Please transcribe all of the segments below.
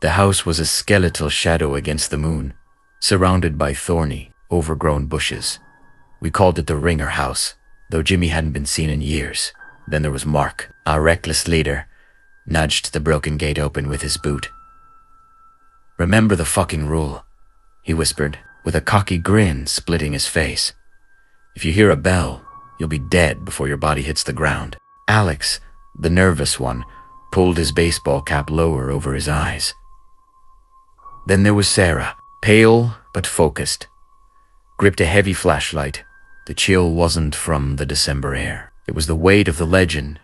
The house was a skeletal shadow against the moon, surrounded by thorny, overgrown bushes. We called it the Ringer House, though Jimmy hadn't been seen in years. Then there was Mark, our reckless leader, nudged the broken gate open with his boot. "Remember the fucking rule," he whispered, with a cocky grin splitting his face. "If you hear a bell, you'll be dead before your body hits the ground." Alex, the nervous one, pulled his baseball cap lower over his eyes. Then there was Sarah, pale but focused, gripped a heavy flashlight. The chill wasn't from the December air. It was the weight of the legend.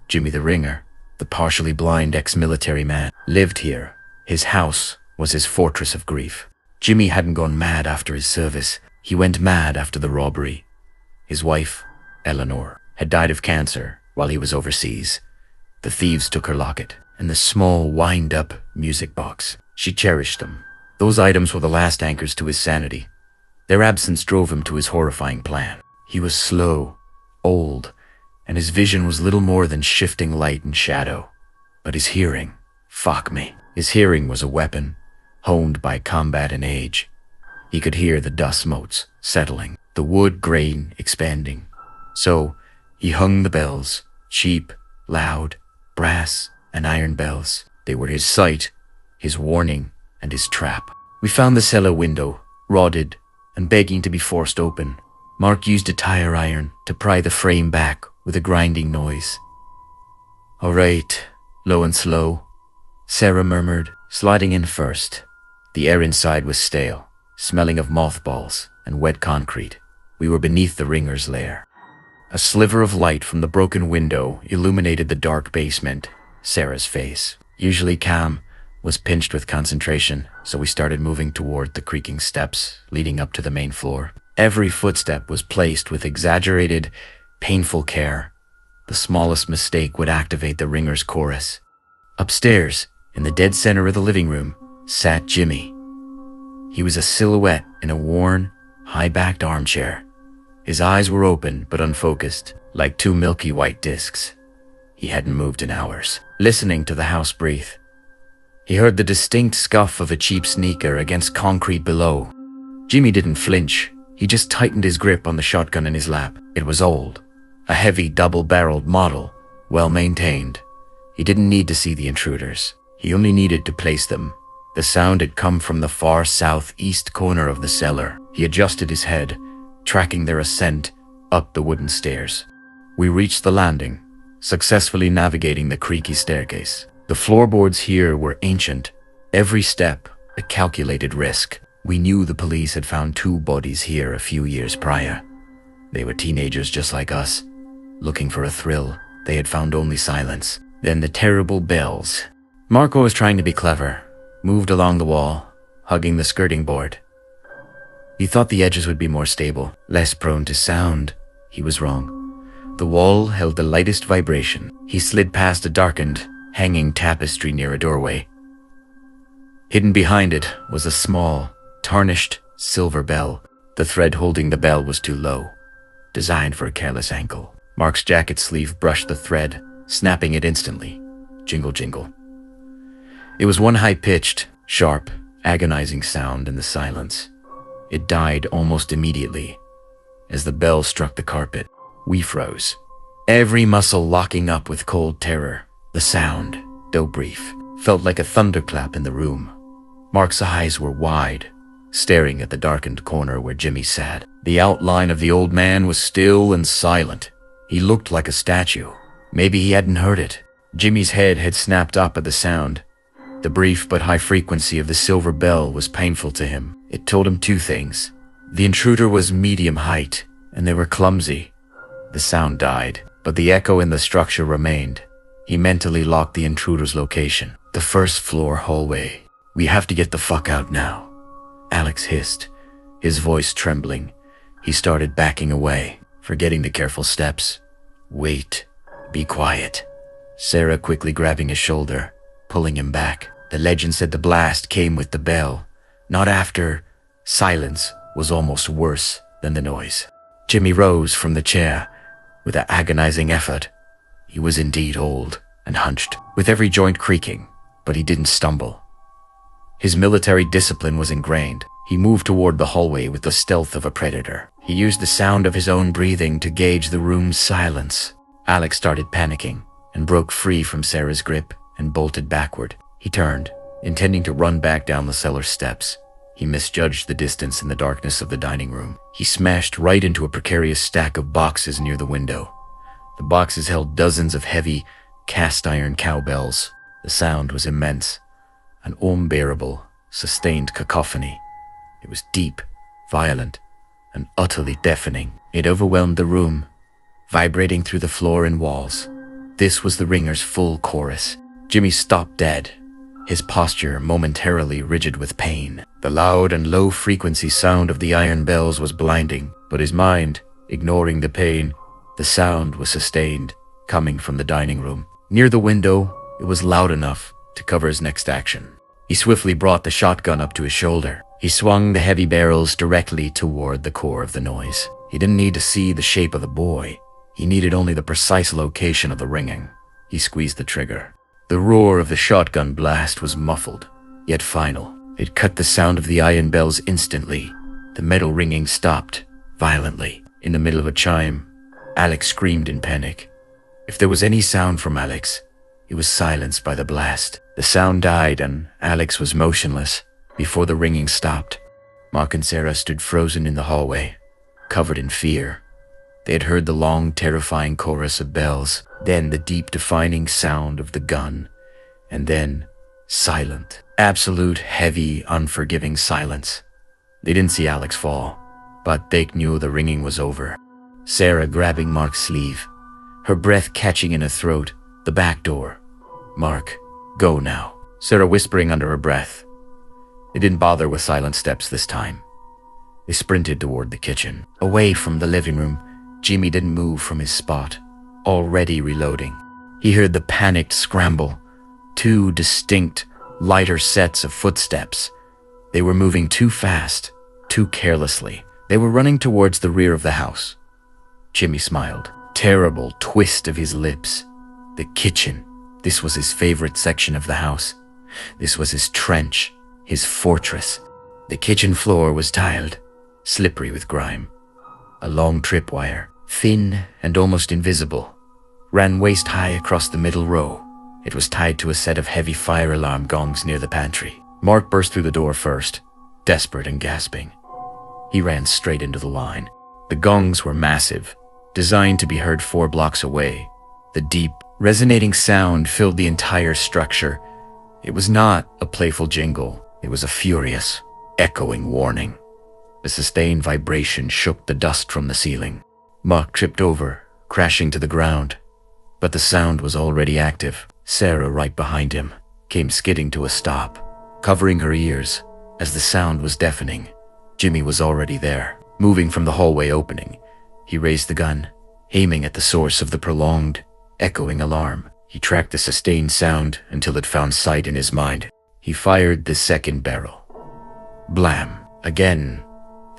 Jimmy the Ringer, the partially blind ex-military man, lived here. His house was his fortress of grief. Jimmy hadn't gone mad after his service. He went mad after the robbery. His wife, Eleanor, had died of cancer while he was overseas. The thieves took her locket and the small wind-up music box. She cherished them. Those items were the last anchors to his sanity. Their absence drove him to his horrifying plan. He was slow, old, and his vision was little more than shifting light and shadow. But his hearing, fuck me. His hearing was a weapon, honed by combat and age. He could hear the dust motes settling, the wood grain expanding. So he hung the bells, cheap, loud, brass and iron bells. They were his sight, his warning, and his trap. We found the cellar window, rotted and begging to be forced open. Mark used a tire iron to pry the frame back with a grinding noise. "All right," low and slow, Sarah murmured, sliding in first. The air inside was stale, smelling of mothballs and wet concrete. We were beneath the Ringer's lair. A sliver of light from the broken window illuminated the dark basement. Sarah's face, usually calm, was pinched with concentration, so we started moving toward the creaking steps leading up to the main floor. Every footstep was placed with exaggerated, painful care. The smallest mistake would activate the Ringer's chorus. Upstairs, in the dead center of the living room, sat Jimmy. He was a silhouette in a worn, high-backed armchair. His eyes were open but unfocused, like two milky white discs. He hadn't moved in hours, listening to the house breathe. He heard the distinct scuff of a cheap sneaker against concrete below. Jimmy didn't flinch. He just tightened his grip on the shotgun in his lap. It was old, a heavy double-barreled model, well-maintained. He didn't need to see the intruders. He only needed to place them. The sound had come from the far southeast corner of the cellar. He adjusted his head, tracking their ascent up the wooden stairs. We reached the landing, successfully navigating the creaky staircase. The floorboards here were ancient, every step a calculated risk. We knew the police had found 2 bodies here a few years prior. They were teenagers just like us. Looking for a thrill, they had found only silence. Then the terrible bells. Marco was trying to be clever, moved along the wall, hugging the skirting board. He thought the edges would be more stable, less prone to sound. He was wrong. The wall held the lightest vibration. He slid past a darkened, hanging tapestry near a doorway. Hidden behind it was a small, tarnished silver bell. The thread holding the bell was too low, designed for a careless ankle. Mark's jacket sleeve brushed the thread, snapping it instantly. Jingle, jingle. It was one high-pitched, sharp, agonizing sound in the silence. It died almost immediately. As the bell struck the carpet, we froze, every muscle locking up with cold terror. The sound, though brief, felt like a thunderclap in the room. Mark's eyes were wide, staring at the darkened corner where Jimmy sat. The outline of the old man was still and silent. He looked like a statue. Maybe he hadn't heard it. Jimmy's head had snapped up at the sound. The brief but high frequency of the silver bell was painful to him. It told him 2 things. The intruder was medium height, and they were clumsy. The sound died, but the echo in the structure remained. He mentally locked the intruder's location. The first floor hallway. "We have to get the fuck out now," Alex hissed, his voice trembling. He started backing away, forgetting the careful steps. "Wait. Be quiet." Sarah quickly grabbing his shoulder, pulling him back. The legend said the blast came with the bell, not after. Silence was almost worse than the noise. Jimmy rose from the chair with an agonizing effort. He was indeed old and hunched, with every joint creaking, but he didn't stumble. His military discipline was ingrained. He moved toward the hallway with the stealth of a predator. He used the sound of his own breathing to gauge the room's silence. Alex started panicking and broke free from Sarah's grip and bolted backward. He turned, intending to run back down the cellar steps. He misjudged the distance in the darkness of the dining room. He smashed right into a precarious stack of boxes near the window. The boxes held dozens of heavy, cast-iron cowbells. The sound was immense, an unbearable, sustained cacophony. It was deep, violent, and utterly deafening. It overwhelmed the room, vibrating through the floor and walls. This was the ringer's full chorus. Jimmy stopped dead, his posture momentarily rigid with pain. The loud and low-frequency sound of the iron bells was blinding, but his mind, ignoring the pain, the sound was sustained, coming from the dining room. Near the window, it was loud enough to cover his next action. He swiftly brought the shotgun up to his shoulder. He swung the heavy barrels directly toward the core of the noise. He didn't need to see the shape of the boy. He needed only the precise location of the ringing. He squeezed the trigger. The roar of the shotgun blast was muffled, yet final. It cut the sound of the iron bells instantly. The metal ringing stopped, violently. In the middle of a chime, Alex screamed in panic. If there was any sound from Alex, it was silenced by the blast. The sound died and Alex was motionless. Before the ringing stopped, Mark and Sarah stood frozen in the hallway, covered in fear. They had heard the long, terrifying chorus of bells, then the deep, defining sound of the gun, and then silent, absolute, heavy, unforgiving silence. They didn't see Alex fall, but they knew the ringing was over. Sarah grabbing Mark's sleeve, her breath catching in her throat, the back door. "Mark, go now," Sarah whispering under her breath. They didn't bother with silent steps this time. They sprinted toward the kitchen. Away from the living room, Jimmy didn't move from his spot, already reloading. He heard the panicked scramble, two distinct, lighter sets of footsteps. They were moving too fast, too carelessly. They were running towards the rear of the house. Jimmy smiled. Terrible twist of his lips. The kitchen. This was his favorite section of the house. This was his trench, his fortress. The kitchen floor was tiled, slippery with grime. A long tripwire, thin and almost invisible, ran waist-high across the middle row. It was tied to a set of heavy fire alarm gongs near the pantry. Mark burst through the door first, desperate and gasping. He ran straight into the line. The gongs were massive, designed to be heard 4 blocks away. The deep, resonating sound filled the entire structure. It was not a playful jingle. It was a furious, echoing warning. The sustained vibration shook the dust from the ceiling. Mark tripped over, crashing to the ground. But the sound was already active. Sarah, right behind him, came skidding to a stop, covering her ears as the sound was deafening. Jimmy was already there, moving from the hallway opening. He raised the gun, aiming at the source of the prolonged, echoing alarm. He tracked the sustained sound until it found sight in his mind. He fired the second barrel. Blam! Again,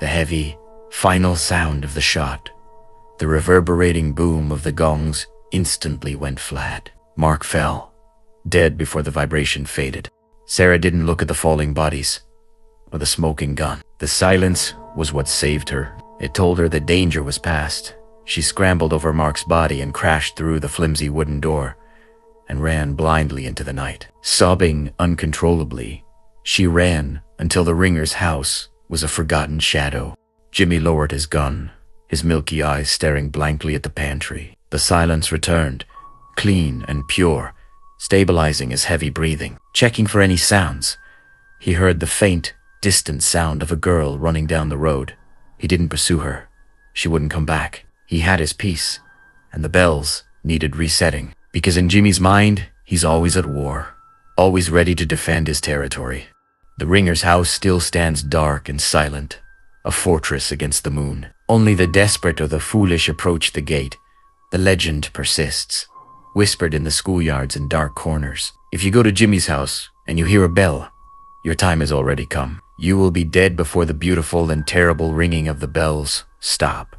the heavy, final sound of the shot. The reverberating boom of the gongs instantly went flat. Mark fell, dead before the vibration faded. Sarah didn't look at the falling bodies, or the smoking gun. The silence was what saved her. It told her that danger was past. She scrambled over Mark's body and crashed through the flimsy wooden door and ran blindly into the night. Sobbing uncontrollably, she ran until the ringer's house was a forgotten shadow. Jimmy lowered his gun, his milky eyes staring blankly at the pantry. The silence returned, clean and pure, stabilizing his heavy breathing. Checking for any sounds, he heard the faint, distant sound of a girl running down the road. He didn't pursue her. She wouldn't come back. He had his peace, and the bells needed resetting. Because in Jimmy's mind, he's always at war, always ready to defend his territory. The ringer's house still stands dark and silent, a fortress against the moon. Only the desperate or the foolish approach the gate. The legend persists, whispered in the schoolyards and dark corners. If you go to Jimmy's house and you hear a bell, your time has already come. You will be dead before the beautiful and terrible ringing of the bells stop.